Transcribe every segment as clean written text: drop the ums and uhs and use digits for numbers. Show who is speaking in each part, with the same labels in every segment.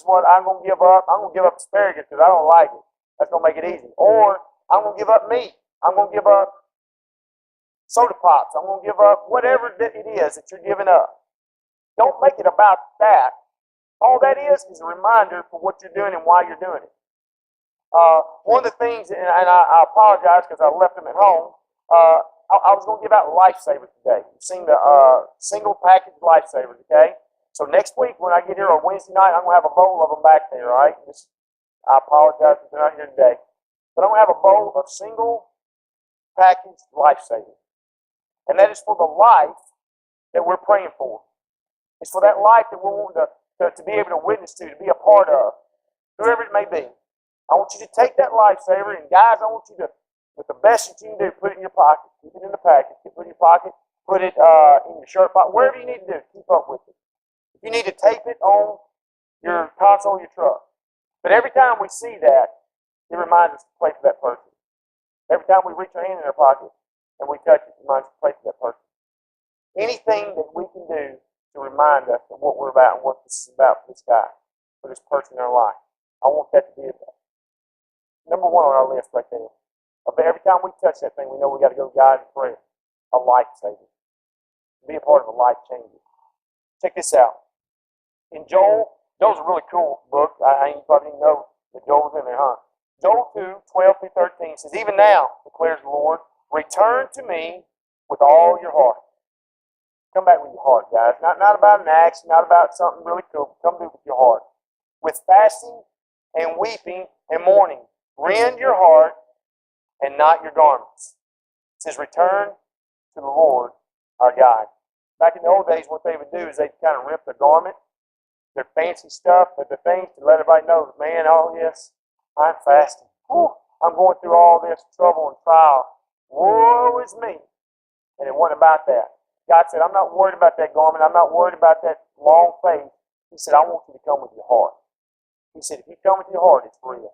Speaker 1: is what I'm going to give up. I'm going to give up asparagus because I don't like it. That's going to make it easy. Or I'm going to give up meat. I'm going to give up soda pops. I'm going to give up whatever it is that you're giving up. Don't make it about that. All that is a reminder for what you're doing and why you're doing it. One of the things, and I apologize because I left them at home, I was going to give out Lifesavers today. You've seen the single package Lifesavers, okay? So next week when I get here on Wednesday night, I'm going to have a bowl of them back there, all right? I apologize if they're not here today. But I'm going to have a bowl of single package Lifesavers. And that is for the life that we're praying for. It's for that life that we're wanting to be able to witness to be a part of, whoever it may be. I want you to take that Lifesaver, and guys, I want you to, with the best that you can do, put it in your pocket, keep it in the package, keep it in your pocket, put it in your shirt pocket, wherever you need to do, keep up with it. If you need to tape it on your console of your truck. But every time we see that, it reminds us to pray for that person. Every time we reach our hand in our pocket and we touch it, it reminds us to pray for that person. Anything that we can do to remind us of what we're about and what this is about for this guy, for this person in our life. I want that to be number one on our list right there. But every time we touch that thing, we know we got to go to God in prayer. A Lifesaver. Be a part of a life changer. Check this out. In Joel's a really cool book. You probably didn't know that Joel was in there, huh? Joel 2:12-13 says, "Even now, declares the Lord, return to me with all your heart." Come back with your heart, guys. Not about an action, not about something really cool. Come do it with your heart. With fasting and weeping and mourning. Rend your heart and not your garments. It says, return to the Lord our God. Back in the old days, what they would do is they'd kind of rip their garment, their fancy stuff, but the things to let everybody know, man, oh yes, I'm fasting. Whew, I'm going through all this trouble and trial. Woe is me. And it wasn't about that. God said, I'm not worried about that garment. I'm not worried about that long faith. He said, I want you to come with your heart. He said, if you come with your heart, it's real.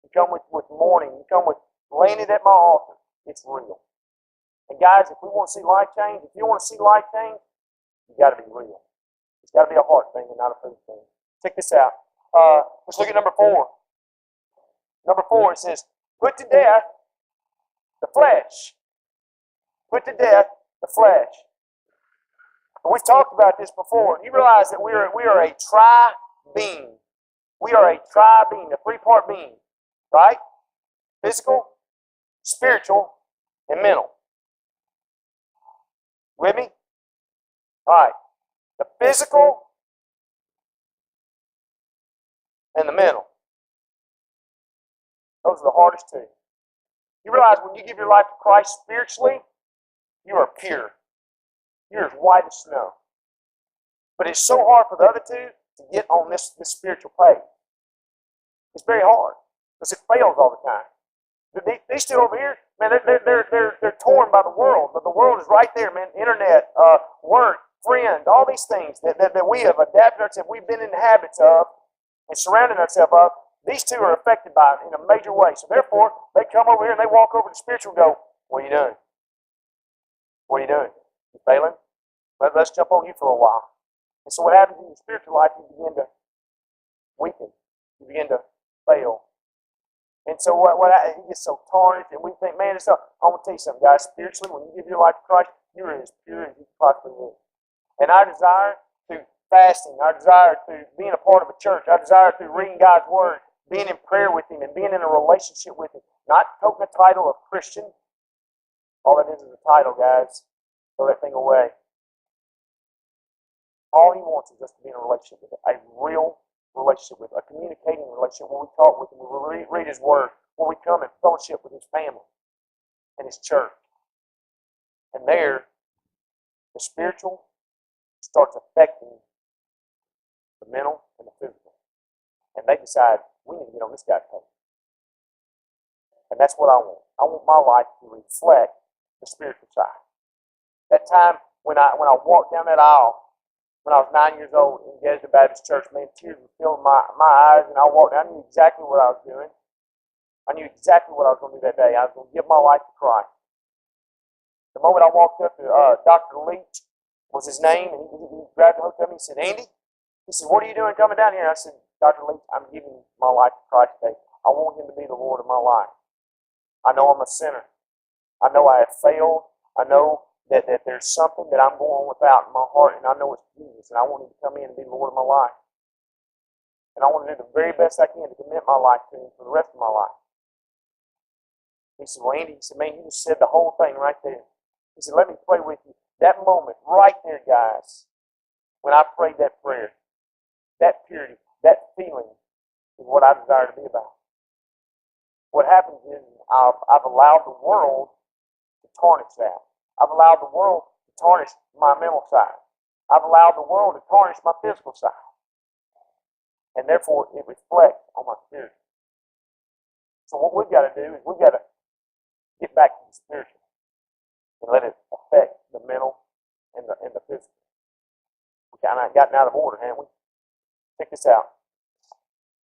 Speaker 1: You come with mourning. You come with laying it at my altar. It's real. And guys, if we want to see life change, if you want to see life change, you got to be real. It's got to be a heart thing and not a food thing. Check this out. Let's look at number 4. Number 4, it says, put to death the flesh. Put to death the flesh. And we've talked about this before. You realize that we are a tri-being. We are a tri-being, a 3-part being. Right? Physical, spiritual, and mental. With me? All right. The physical and the mental. Those are the hardest two. You realize when you give your life to Christ spiritually, you are pure. You're as white as snow. But it's so hard for the other two to get on this spiritual page. It's very hard because it fails all the time. These two over here, man, they're torn by the world. But the world is right there, man. Internet, work, friends, all these things that we have adapted ourselves, we've been in the habits of and surrounded ourselves of. These two are affected by it in a major way. So therefore, they come over here and they walk over to spiritual and go, what are you doing? What are you doing? You failing? Let's jump on you for a while. And so what happens in your spiritual life, you begin to weaken. You begin to fail. And so it gets so tarnished, and we think, man, I want to tell you something, guys. Spiritually, when you give your life to Christ, you're as pure as you can possibly be. And our desire through fasting, our desire through being a part of a church, our desire through reading God's Word, being in prayer with Him, and being in a relationship with Him, not taking the title of Christian. All that is a title, guys. Throw that thing away. All He wants is us to be in a relationship with Him, a real relationship with Him, a communicating relationship where we talk with Him, where we read His Word, where we come and fellowship with His family and His church. And there, the spiritual starts affecting the mental and the physical. And they decide, we need to get on this guy's page. And that's what I want. I want my life to reflect the spiritual side. That time when I walked down that aisle, when I was 9 years old in Gettysburg Baptist Church, man, tears were filling my eyes, and I walked down. I knew exactly what I was doing. I knew exactly what I was going to do that day. I was going to give my life to Christ. The moment I walked up to Dr. Leach, was his name, and he grabbed the hook of me and said, Andy, he said, what are you doing coming down here? I said, Dr. Leach, I'm giving my life to Christ today. I want Him to be the Lord of my life. I know I'm a sinner. I know I have failed. I know that there's something that I'm going without in my heart, and I know it's Jesus, and I want Him to come in and be the Lord of my life. And I want to do the very best I can to commit my life to Him for the rest of my life. He said, well, Andy, he said, man, you just said the whole thing right there. He said, let me pray with you. That moment right there, guys, when I prayed that prayer, that purity, that feeling is what I desire to be about. What happens is I've allowed the world to tarnish that. I've allowed the world to tarnish my mental side. I've allowed the world to tarnish my physical side. And therefore, it reflects on my spirit. So what we've got to do is we've got to get back to the spiritual and let it affect the mental and the physical. We kind of gotten out of order, haven't we? Check this out.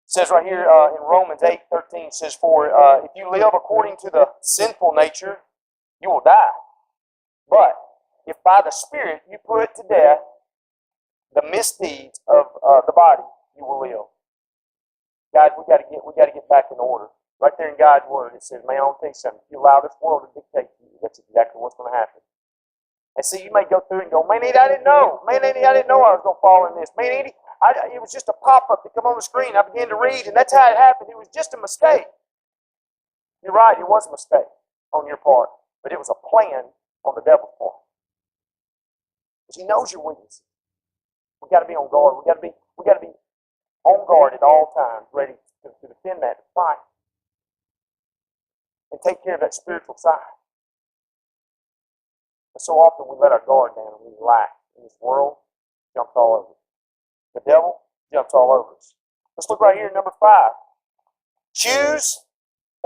Speaker 1: It says right here in Romans 8:13, says, for if you live according to the sinful nature, you will die. But if by the Spirit you put to death the misdeeds of the body, you will live. Guys, we got to get back in order. Right there in God's Word, it says, man, I'll tell you something. If you allow this world to dictate to you, that's exactly what's going to happen. And see, you may go through and go, man, Andy, I didn't know. Man, Andy, I didn't know I was going to fall in this. Man, Andy, it was just a pop-up that come on the screen. I began to read, and that's how it happened. It was just a mistake. You're right, it was a mistake on your part, but it was a plan on the devil's part. Because he knows your weaknesses. We've got to be on guard. We've got to be on guard at all times, ready to defend that, to fight, and take care of that spiritual side. And so often we let our guard down and we relax. In this world, jumps all over us. The devil jumps all over us. Let's look right here at number 5. Choose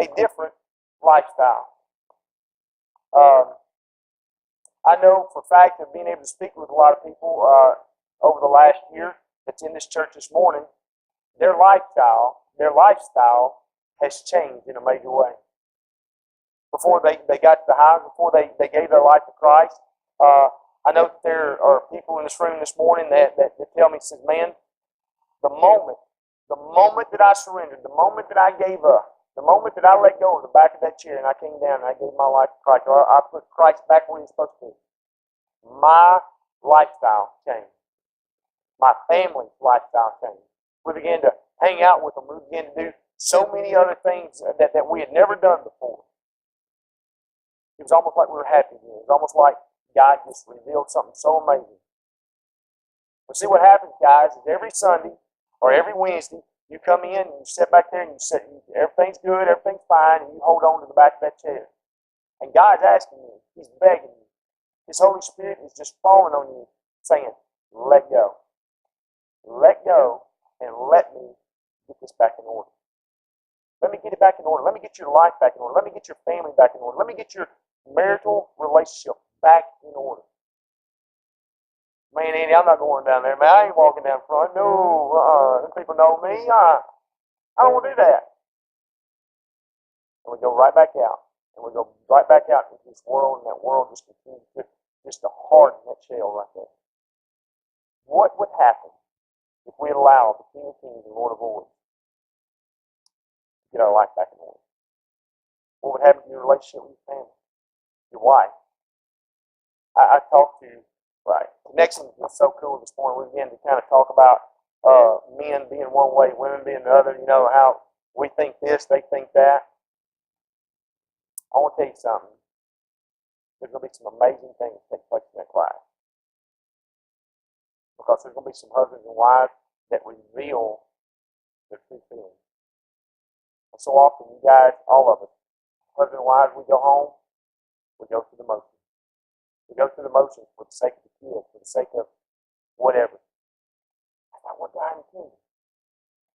Speaker 1: a different lifestyle. I know for a fact of being able to speak with a lot of people over the last year that's in this church this morning, their lifestyle has changed in a major way. Before they got to the house, before they gave their life to Christ, I know that there are people in this room this morning that tell me, says, man, the moment that I surrendered, the moment that I gave up, the moment that I let go of the back of that chair and I came down and I gave my life to Christ, or I put Christ back where He's supposed to be, my lifestyle changed. My family's lifestyle changed. We began to hang out with them. We began to do so many other things that we had never done before. It was almost like we were happy again. It was almost like God just revealed something so amazing. But see what happens, guys, is every Sunday or every Wednesday, you come in and you sit back there and you sit, everything's good, everything's fine, and you hold on to the back of that chair. And God's asking you, He's begging you. His Holy Spirit is just falling on you, saying, let go. Let go and let me get this back in order. Let me get it back in order. Let me get your life back in order. Let me get your family back in order. Let me get your marital relationship back in order. Man, Andy, I'm not going down there, man. I ain't walking down front. No, people know me. I don't want to do that. And we go right back out. And we go right back out into this world, and that world just continues to harden that shell right there. What would happen if we allowed the King of Kings and Lord of Lords to get our life back in order? What would happen to your relationship with your family, your wife? I talked to, right, connection was so cool this morning. We began to kind of talk about men being one way, women being the other, you know, how we think this, they think that. I want to tell you something. There's going to be some amazing things that take place in that class. Because there's going to be some husbands and wives that reveal their true feelings. And so often, you guys, all of us, husband and wives, we go home, we go through the motions. We go through the motions for the sake of the kids, for the sake of whatever. That's not what God intended.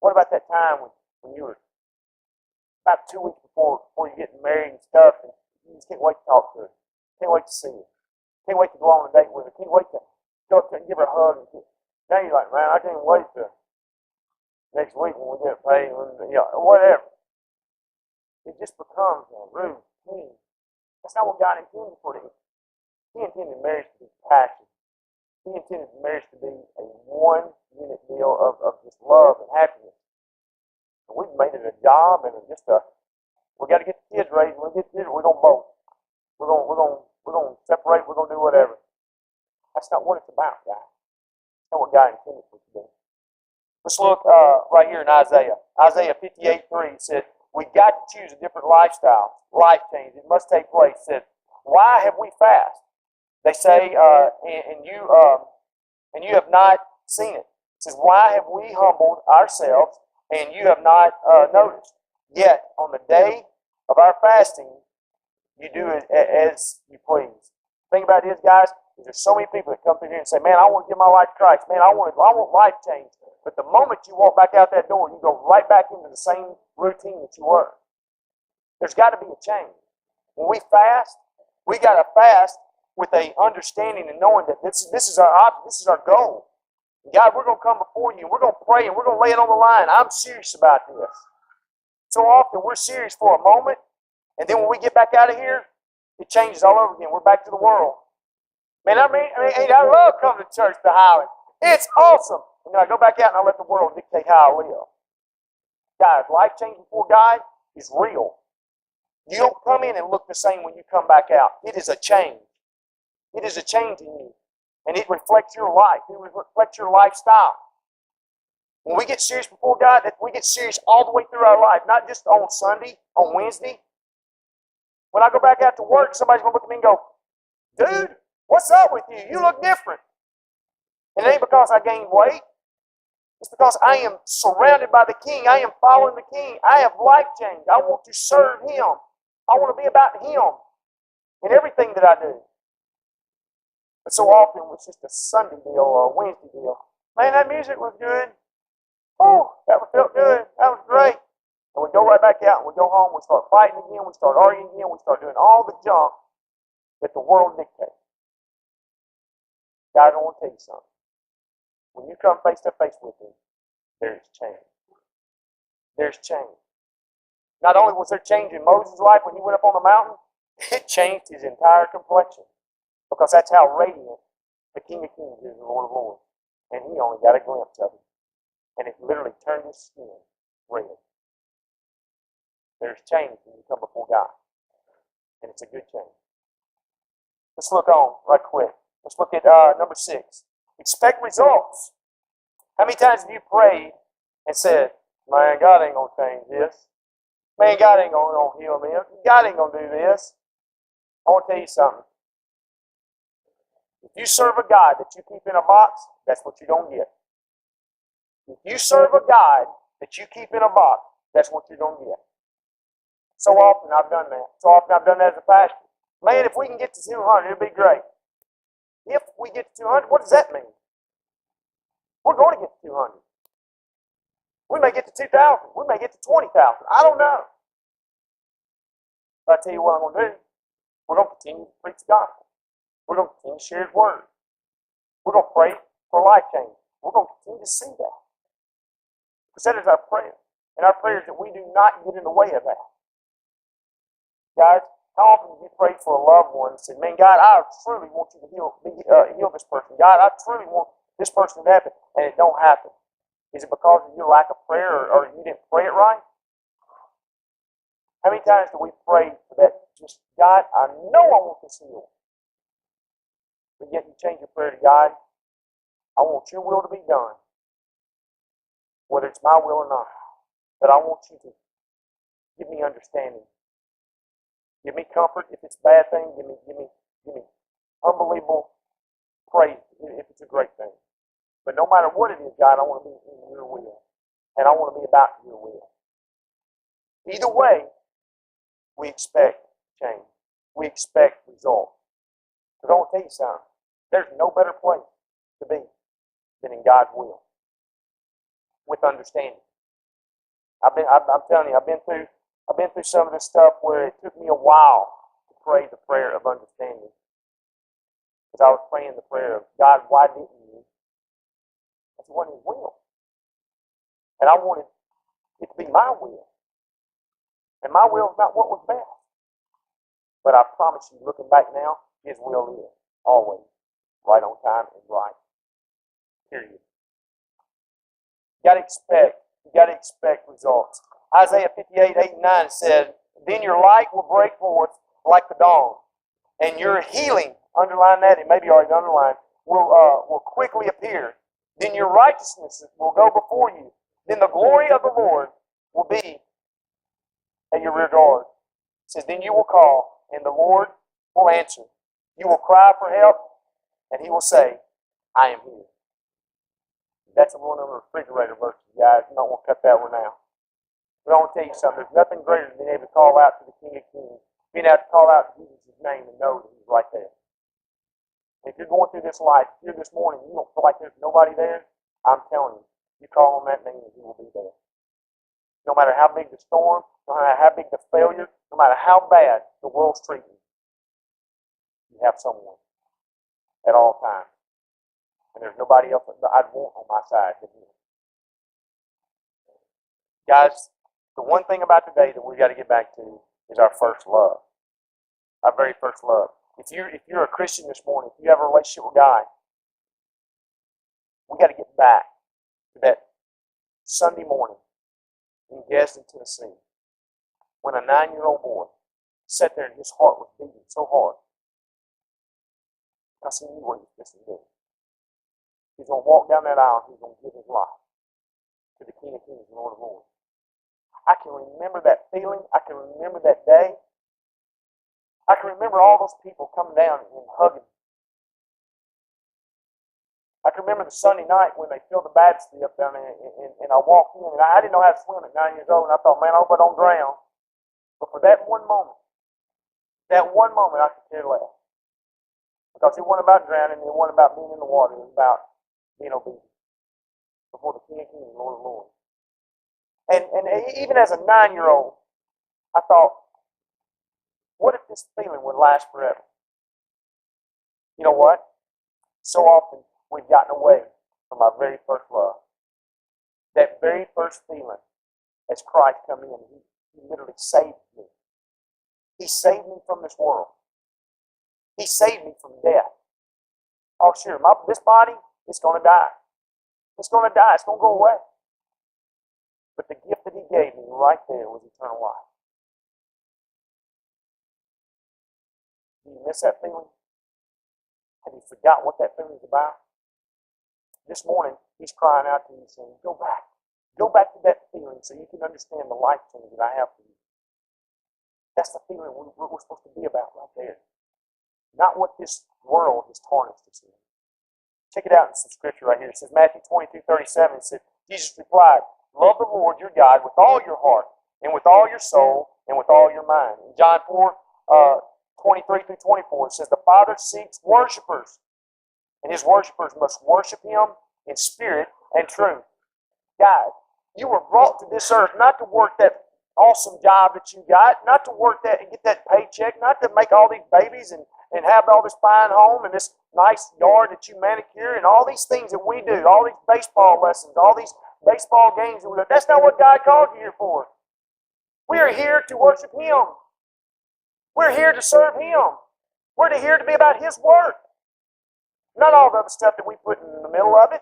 Speaker 1: What about that time when you were about 2 weeks before you're getting married and stuff, and you just can't wait to talk to her, can't wait to see her, can't wait to go on a date with her, can't wait to go up there and give her a hug. And now you're like, man, I can't wait to next week when we get paid, you know, whatever. It just becomes a routine. That's not what God intended for it. He intended marriage to be passion. He intended marriage to be a one-unit deal of just love and happiness. we've made it a job and we got to get the kids raised. When we get kids, we're gonna vote. We're gonna separate. We're gonna do whatever. That's not what it's about, guys. That's not what God intended for us to do. Let's look right here in Isaiah. Isaiah 58:3 said, "We got to choose a different lifestyle, life change. It must take place." It said, "Why have we fast?" They say, and you have not seen it. It says, "Why have we humbled ourselves, and you have not noticed? Yet on the day of our fasting, you do it as you please." The thing about it is, guys, there's so many people that come through here and say, "Man, I want to give my life to Christ. Man, I want life change." But the moment you walk back out that door, you go right back into the same routine that you were. There's got to be a change. When we fast, we got to fast with a understanding and knowing that this is our goal. God, we're going to come before you, and we're going to pray, and we're going to lay it on the line. I'm serious about this. So often we're serious for a moment, and then when we get back out of here, it changes all over again. We're back to the world. Man, I love coming to church to Highland. It's awesome. And then I go back out and I let the world dictate how I live. Guys, life change before God is real. You don't come in and look the same when you come back out. It is a change. It is a change in you. And it reflects your life. It reflects your lifestyle. When we get serious before God, we get serious all the way through our life, not just on Sunday, on Wednesday. When I go back out to work, somebody's going to look at me and go, "Dude, what's up with you? You look different." And it ain't because I gained weight. It's because I am surrounded by the King. I am following the King. I have life change. I want to serve Him. I want to be about Him in everything that I do. But so often it's just a Sunday deal or a Wednesday deal. Man, that music was good. Oh, that felt good. That was great. And we go right back out and we go home. We start fighting again. We start arguing again. We start doing all the junk that the world dictates. Guys, I want to tell you something. When you come face to face with Him, there's change. There's change. Not only was there change in Moses' life when he went up on the mountain, it changed his entire complexion. Because that's how radiant the King of Kings is, the Lord of Lords. And he only got a glimpse of Him. And it literally turned his skin red. There's change when you come before God. And it's a good change. Let's look on right quick. Let's look at number 6. Expect results. How many times have you prayed and said, "Man, God ain't going to change this. Man, God ain't going to heal me. God ain't going to do this." I want to tell you something. If you serve a God that you keep in a box, that's what you're going to get. If you serve a God that you keep in a box, that's what you're going to get. So often I've done that. So often I've done that as a pastor. Man, if we can get to 200, it'll be great. If we get to 200, what does that mean? We're going to get to 200. We may get to 2,000. We may get to 20,000. I don't know. But I tell you what I'm going to do. We're going to continue to preach the gospel. We're going to continue to share His word. We're going to pray for life change. We're going to continue to see that. Because that is our prayer. And our prayer is that we do not get in the way of that. Guys, how often have you prayed for a loved one and said, "Man, God, I truly want you to heal this person. God, I truly want this person to happen," and it don't happen? Is it because of your lack of prayer or you didn't pray it right? How many times do we pray for that? Just, "God, I know I want this healed." But yet you change your prayer to, "God, I want your will to be done, whether it's my will or not. But I want you to give me understanding. Give me comfort if it's a bad thing. Give me unbelievable praise if it's a great thing. But no matter what it is, God, I want to be in your will. And I want to be about your will." Either way, we expect change. We expect results. Because I want to tell you something. There's no better place to be than in God's will. With understanding. I'm telling you, I've been through some of this stuff where it took me a while to pray the prayer of understanding. Because I was praying the prayer of, "God, why didn't you?" It wasn't His will. And I wanted it to be my will. And my will is not what was best. But I promise you, looking back now, His will is always right on time and right. Period. You got to expect You got to expect results. Isaiah 58, 8 and 9 said, then your light will break forth like the dawn, and your healing, underline that, it may be already underlined, will quickly appear. Then your righteousness will go before you. Then the glory of the Lord will be at your rear guard. It says, then you will call, and the Lord will answer. You will cry for help, and He will say, I am here. That's one of the refrigerator verses, guys. You don't want to cut that one out. But I want to tell you something. There's nothing greater than being able to call out to the King of Kings. Being able to call out Jesus' name and know that He's right there. And if you're going through this life, if you're this morning, you don't feel like there's nobody there, I'm telling you, you call on that name and He will be there. No matter how big the storm, no matter how big the failure, no matter how bad the world's treating you, you have someone at all times. And there's nobody else that I'd want on my side than Him. Guys, the one thing about today that we've got to get back to is our first love. Our very first love. If you're a Christian this morning, if you have a relationship with God, we got to get back to that Sunday morning in Gadsden, Tennessee, when a 9-year-old boy sat there and his heart was beating so hard. I said, you know what he's going to do. He's going to walk down that aisle and he's going to give his life to the King of Kings and Lord of Lords. I can remember that feeling. I can remember that day. I can remember all those people coming down and hugging. I can remember the Sunday night when they filled the baptistry up down there, and I walked in, and I didn't know how to swim at 9 years old, and I thought, man, I hope I don't drown. But for that one moment, I could care less. Because it wasn't about drowning, it wasn't about being in the water, it was about being obedient before the King of Kings and Lord of Lords. And even as a 9-year-old, I thought, what if this feeling would last forever? You know what? So often we've gotten away from our very first love. That very first feeling as Christ come in, He literally saved me. He saved me from this world. He saved me from death. Oh, sure, this body, it's going to die. It's going to die. It's going to go away. But the gift that He gave me right there was eternal life. Do you miss that feeling? Have you forgot what that feeling is about? This morning, He's crying out to you saying, go back. Go back to that feeling so you can understand the life change that I have for you. That's the feeling we're supposed to be about right there. Not what this world has tarnished us in. Check it out in some scripture right here. It says, Matthew 22:37, it says, Jesus replied, love the Lord your God with all your heart, and with all your soul, and with all your mind. In John 4:23-24, it says, the Father seeks worshipers, and His worshipers must worship Him in spirit and truth. God, you were brought to this earth not to work that awesome job that you got, not to work that and get that paycheck, not to make all these babies and have all this fine home and this nice yard that you manicure and all these things that we do, all these baseball lessons, all these baseball games that we do. That's not what God called you here for. We are here to worship Him. We're here to serve Him. We're here to be about His work. Not all the other stuff that we put in the middle of it.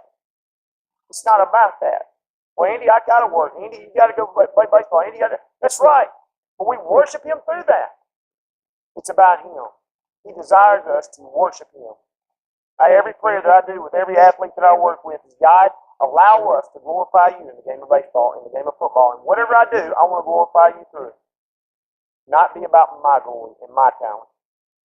Speaker 1: It's not about that. Well, Andy, I got to work. Andy, you got to go play baseball. Andy, that's right. But we worship Him through that. It's about Him. He desires us to worship Him. Every prayer that I do with every athlete that I work with is, God, allow us to glorify You in the game of baseball, in the game of football. And whatever I do, I want to glorify You through it. Not be about my glory and my talent,